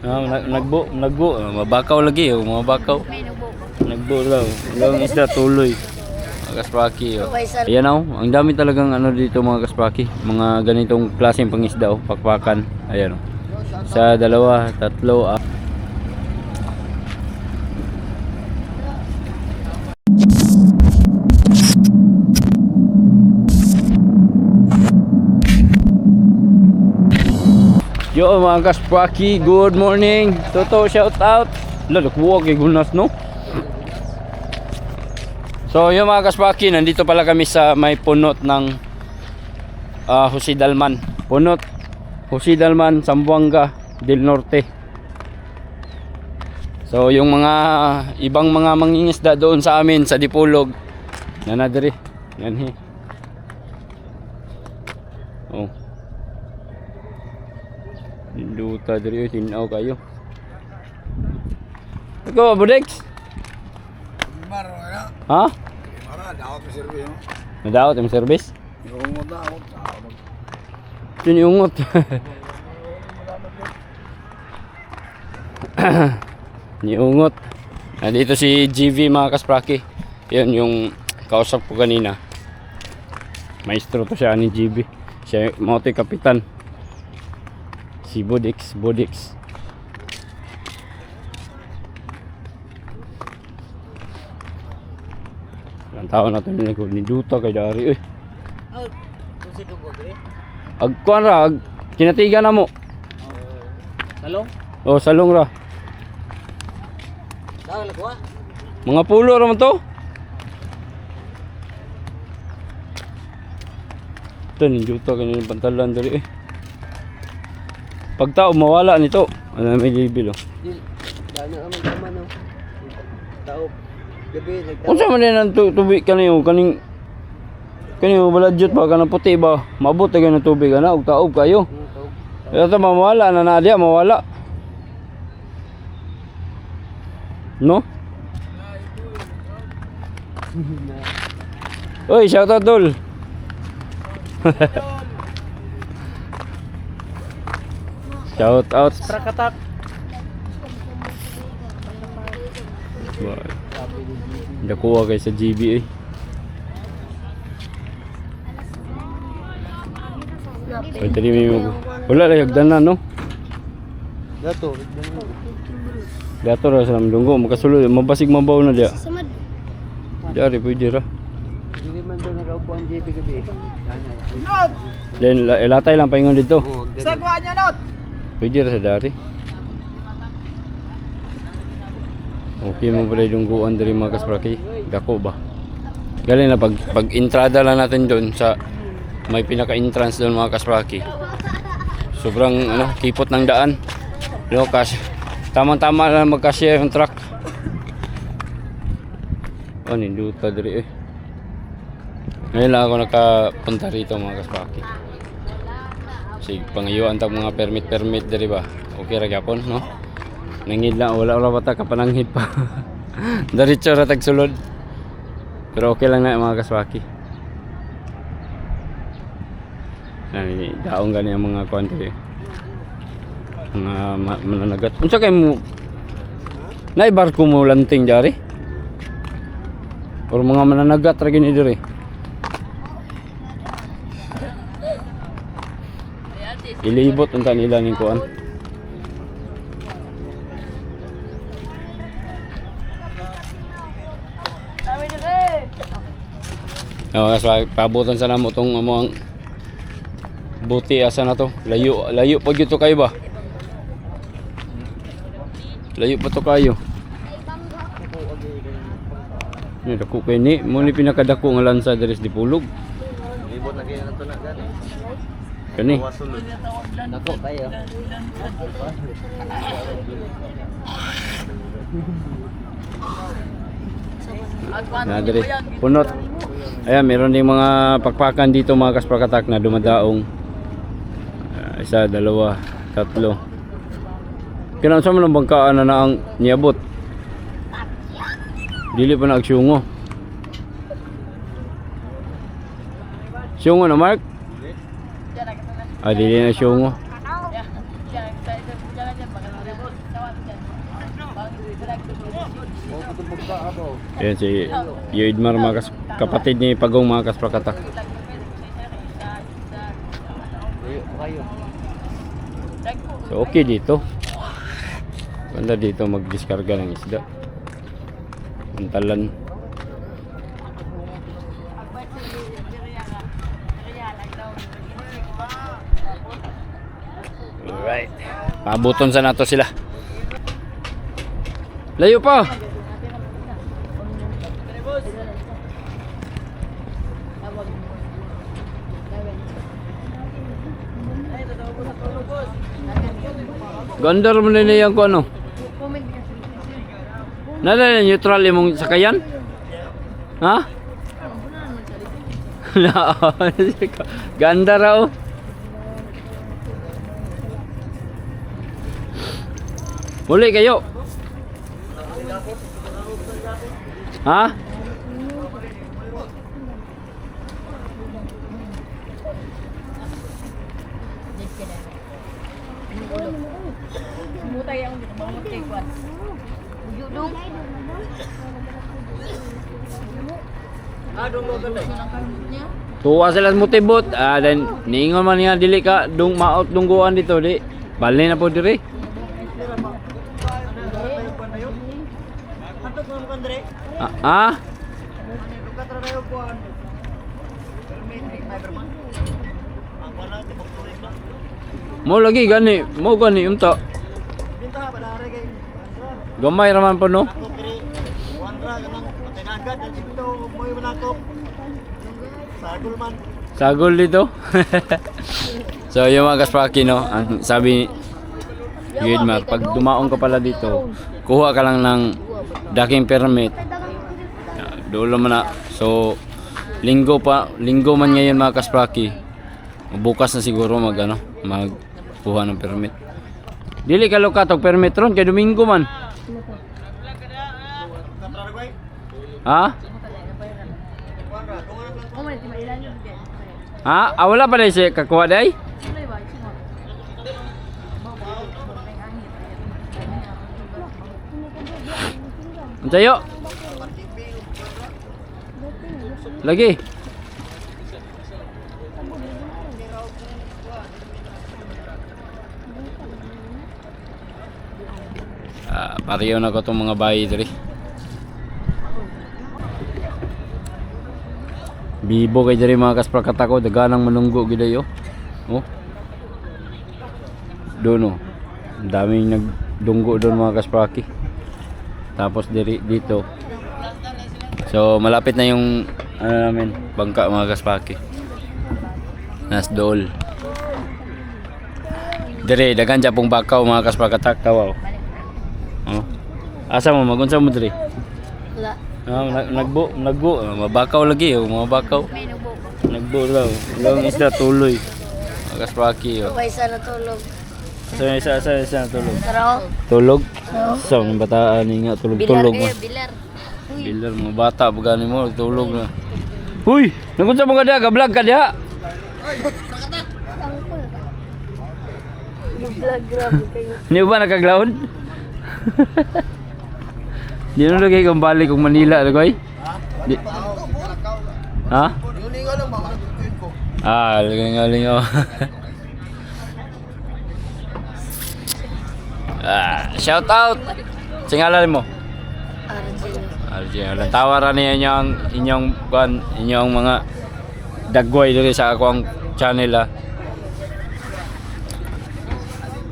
Nagbo. Mabakaw lagi, oh, mabakaw. Nagbo daw. Yung isda tuloy. Mga kaspraki, oh. Ayan, oh. Ang dami talagang ano dito mga kaspraki. Mga ganitong klaseng pangisda, oh. Pakpakan. Ayan, oh. Sa dalawa, tatlo, Yo mga kaspraki, good morning. Toto, shout out. Lalakuha kay Gunas, no? So yung mga kaspraki, nandito pala kami sa may punot ng Jose Dalman. Punot Jose Dalman, Zamboanga del Norte. So yung mga ibang mga mangingisda doon sa amin sa Dipolog nanadiri. Yan he. Oh. Duta diri tinaw kayo. Ikaw, Budex? Ha? Nadaot ang service. Nadaot ang service? Tiniungot. Niungot. Nandito si GV mga kaspraki. Yan yung kausap ko kanina. Maestro to siya ni GV. Siya motoy kapitan. Si Budex. Ilang taon na ito ni Duta kay Dari. Agkuan ra, kinatiga na mo. Salong? Oh, salong ra. Mga pulo ra man to. Ito ni Duta kanina pantalan Dari. Pag tao mawala nito, ano may libil, oh. Dano naman naman, oh. Tao gabi nagtao. Unsa man din ang tubig kaniyo kaning baladyot ba kanang puti ba? Maabot gyud ang tubig ana og taob kayo. Kaya ta mawala na nadia mawala. No? Oy, shout out dol. Shout out. Prakatak. Dakuha kay sa GB eh. Ay tadi may wala lang hagdanan no. Gato ra sa namdunggo makasulod mabasig mabaw na dia. Dari pwede ra. Dili man daw nagaupo ang JP gabi. Then latay lang paingon dito. Sagwa niya not. Pwede ra sa dari. Okay mo pala yung guan dari mga kaspraki. Dako ba? Galing na pag entrada lang natin doon sa may pinaka-entrance doon mga kaspraki. Sobrang ano, kipot ng daan. No, kasi tamang-tama lang magkasya yung truck. Oh, ninduta diri eh. Ngayon lang ako nakapunta rito mga kaspraki. Sige, pangayuan tag mga permit diri ba? Okay ra gyapon, no? Nangid lang wala bata ka pananghid pa. Diretso ra tag sulod. Pero okay lang na mga kaswaki. Ay daong gani ang mga country. Mga mananagat. Unsa kay mo? Nay barko mo lanting dari? Or mga mananagat ra gini diri? Ilibot unta nila ning kuan. Kasi pabutan sa namo tong among buti asa na to. Layo pa gyud to kayo ba? Layo pa to kayo. Ni dako kay ni mo ni pinakadako nga lansa diri sa Dipolog. Libot lagi na to na gani. Kani. Dako kayo. Na diri punot. Ayan, meron ding mga pakpakan dito mga kasprakatak na dumadaong. Isa, dalawa, tatlo. Kinansa mo ng bangkaan na ang niabot. Dili pa nagsyungo. Syungo na Mark? Dili na syungo. Oh, putong pagka ako. Ayan si Yoidmar mga kapatid ni Pagong mga kasprakatak. Kayo. So okay dito. Ganda dito magdiskarga ng isda. Pantalan. Alright. Pabuton sa nato sila. Layo pa. Ganda mo na yan ko ano. Nala neutral yung sakayan? Ha? Ganda raw. Muli kayo. Ha? Mutay ang mangutay ko. Judong. Adong mo ganda. Tuwa sila sa mutibot. Dan niingon man nga dili ka dung maot dungguan dito di. Bali na po diri. Ah? Mo lagi gani, mo gani unta. Gamay raman po no. Sagol dito. So yung mga kaspraki no, ang sabi ni Yoidmar, pag dumaong ka pala dito, kuha ka lang ng daking permit. Dulo man na. So linggo man ngayon mga kaspraki. Bukas na siguro magkuha ng permit. Dili ka lokatog permit ron kay Domingo man. Ha? Ha? Wala pa dai siya kakuha dai? Antayo. Lagi. Pariyo na ko itong mga bayi diri. Bibo kay diri mga kasprakatak ko, daganang manunggo gidayo. Oh. Doon oh. Ang daming nagdunggo doon mga kaspraki. Tapos dito. So malapit na yung namin bangka mga kaspraki. Nas dool. Diri dagan ja pong bakaw mga kasprakatak tawaw. Oh. Asa mo magunsa mo diri? Wala. Nagbo, mabakaw lagi oh, mga bakaw. Nagbo daw. Lang isda tuloy. Mga kaspraki oh. May isa na tulog. So isa tulog. Taro. Tulog? Sa mga bataan ni nga tulog-tulog. Bilar. Bilar mga bata pagani mo tulog na. Huy, nagunsa mo ka diha, ka-vlog ka diha. Vlog grabe kayo. Ni ba nakaglawon? Di na lagi kang balik kong Manila, koy. Ha? Galing oh. Shout out. Singalan mo? Arjun. Tawaran niya inyong mga dagway dito sa akong channel ah.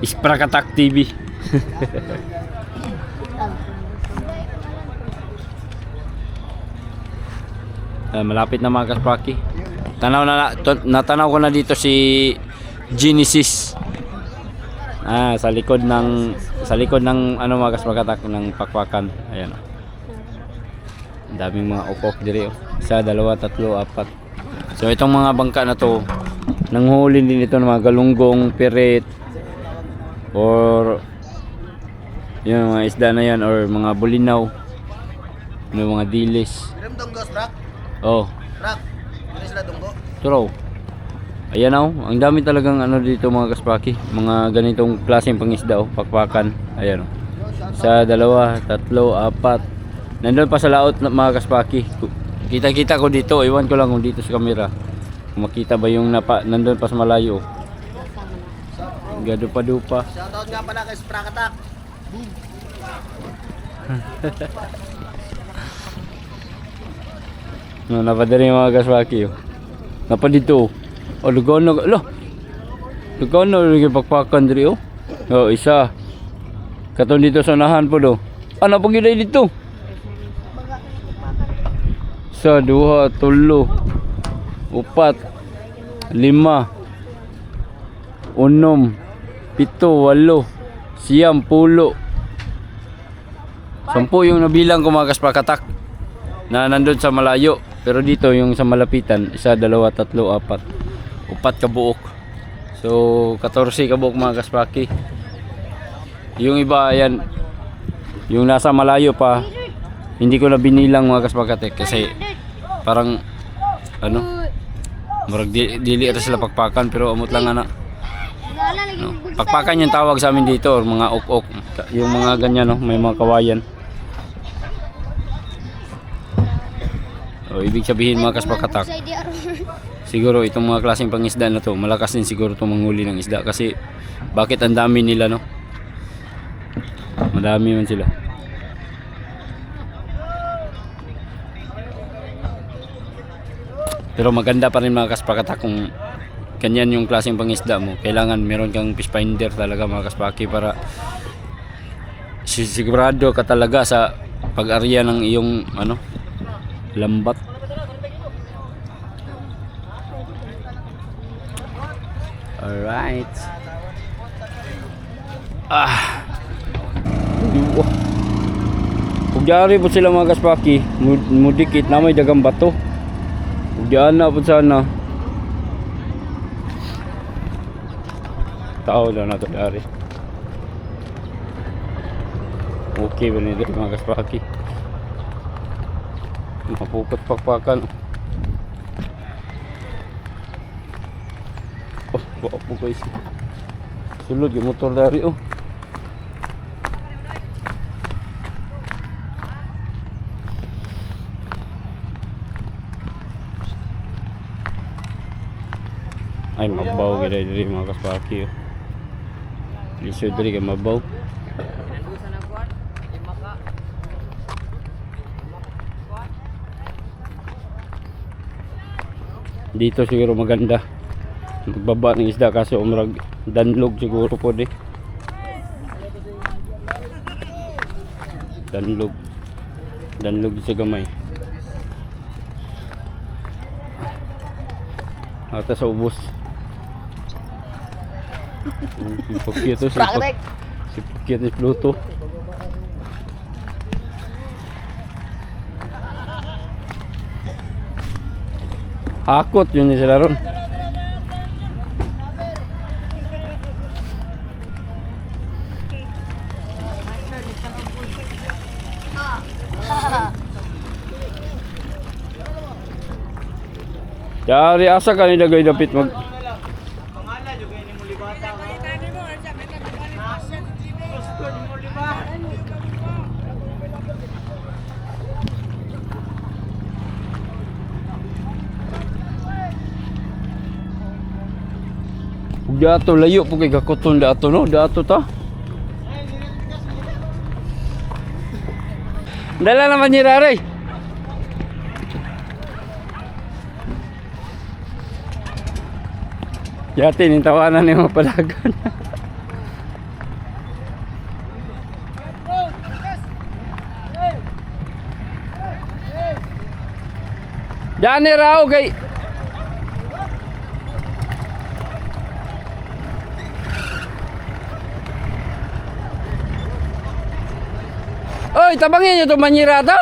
Isprakatak TV. Malapit na mga kaspraki. Natanaw ko na dito si Genesis. Sa likod ng ano mga kasprakatak ng pakwakan. Ayan oh. Ang daming mga ukok diri oh. 1, 2, 3, 4. So itong mga bangka na to, nanghuli din ito ng mga galunggong, pirit, or yung mga isda na yan, or mga bulinaw, may mga dilis. Oh. Turo. Ayan oh, ang dami talagang ano dito mga kaspraki, mga ganitong klaseng pangisda oh, pakpakan. Ayan oh. Isa, dalawa, tatlo, apat. Nandun pa sa laot mga kaspaki. Kita-kita ko dito. Iwan ko lang kung dito sa camera. Kung makita ba yung nandun pa sa malayo. Gadupa-dupa. Shoutout nga pala kay Sprakatak. No, napadari yung mga kaspaki. Napa dito. O, lugaw na. Lugaw na. Pagpakan dito. O, isa. Katong dito sa unahan po do. Ano pag yun dito? Isa, dua, tulo, upat, lima, unom, pito, walo, siyam, pulo. 10 yung nabilang ko mga kaspakatak na nandun sa malayo. Pero dito yung sa malapitan, isa, dalawa, tatlo, apat. Upat kabuok. So 14 kabuok mga kaspaki. Yung iba yan, yung nasa malayo pa, hindi ko na binilang mga kaspakatek kasi parang ano, marag dili ra sila pakpakan pero amot lang ana. No. Pakpakan yung tawag sa amin dito, or mga ok-ok, yung mga ganyan no, may mga kawayan. O, ibig sabihin mga kaspakatak, siguro itong mga klaseng pangisda na to, malakas din siguro itong manghuli ng isda kasi bakit ang dami nila no? Madami man sila. Pero maganda pa rin mga kaspakatak kung ganyan yung klaseng pangisda mo. Kailangan meron kang fish finder talaga mga kaspaki para sigurado ka talaga sa pag-arya ng iyong ano, lambat. Alright. Pugyari po sila mga kaspaki, mudikit na may dagang bato. Pugyaan na po sana. Tao daw na to dari. Okay ba nito mga kaspaki? Mapupot pakpakan. Oh, bawa po guys. Sulod yung motor dari oh. Ay mabaw gila diri mga kaspaki oh. Lisod diri kay mabaw. Dito siguro maganda magbaba ng isda kaso umrag danlog siguro po di. Danlog sa gamay. Ata sa ubos. Si Pukito si Pukito ni Pluto. Hakot yun ni sila ron. Yari asa ka ni dagay dapit mag dato layo po kay kakuton dato no, dato ta. Dala naman ni Raray. Yati ning tawanan ni mga palagan. Dani raw kay Oy, tabangin nyo ito manyira daw.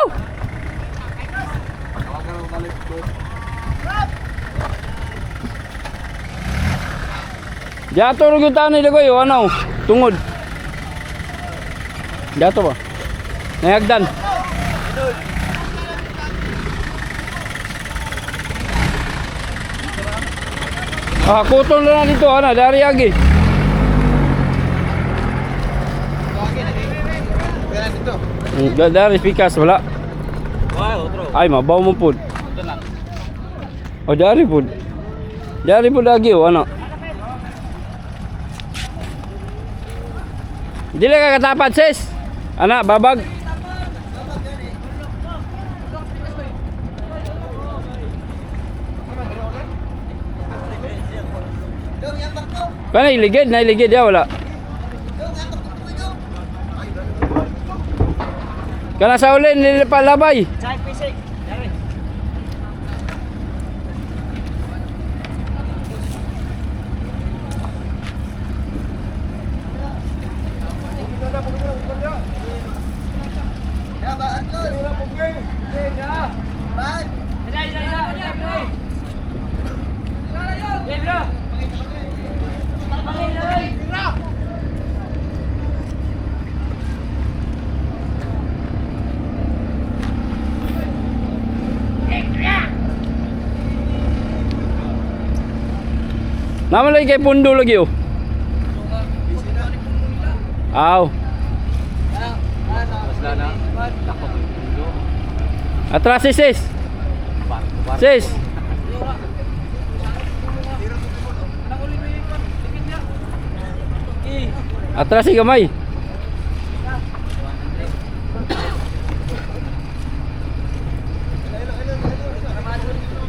Dato rin yung tanay dagoy, ano, tungod. Dato ba? Nayagdan. Kuton na dito, ano, dari agi. Dari pikas wala. Ay mabaw mo pud. Oh dari pud. Dari pud lagi oh ano. Dili ka katapat sis. Ana babag. Kana iligid ya wala. Kana sa ulin nilipalabay. Nama lagi kay pundo lagi oh. Aw. Atras sis. Sis. Atras si gamay.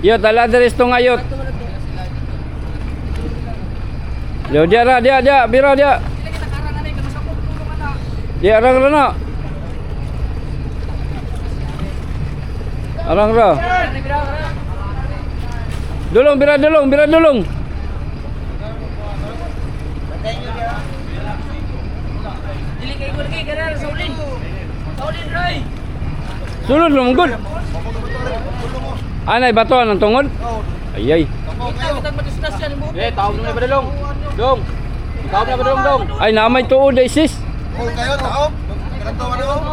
Yo tala deres tong ayot. Yo dia biro dia. Dia arang rana. Arang ra. Dulung bira dulung. Dili kay gud kay gara sa ulin. Ulin roy. Sulod lumgod. Anay bato ang tungod. Ayay. Kita matusnas yan mo. Tawag na ba dalong? Dong. Tawag na ba dalong dong? Ay namay tuod ay sis. Oh, kayo tawag. Ganito ba dalong?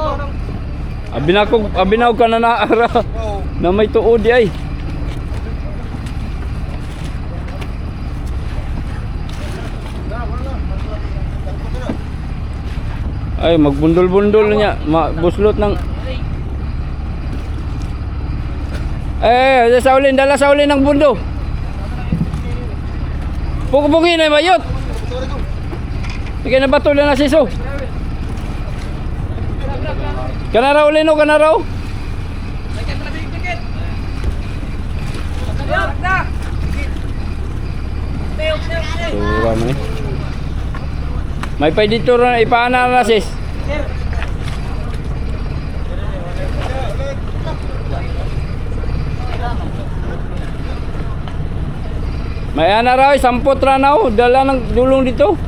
Abinaw ka na naara. Namay tuod ay. Ay magbundol-bundol niya, buslot ng dala sa ulin ng bundo. Pugpugin ay mayot. Sige na bato na siso. Kanaraw ulin o kanaraw. Sura man eh. May pay dito ron ipaana na sis. May ana raw, sampot ra na dala ng dulong dito.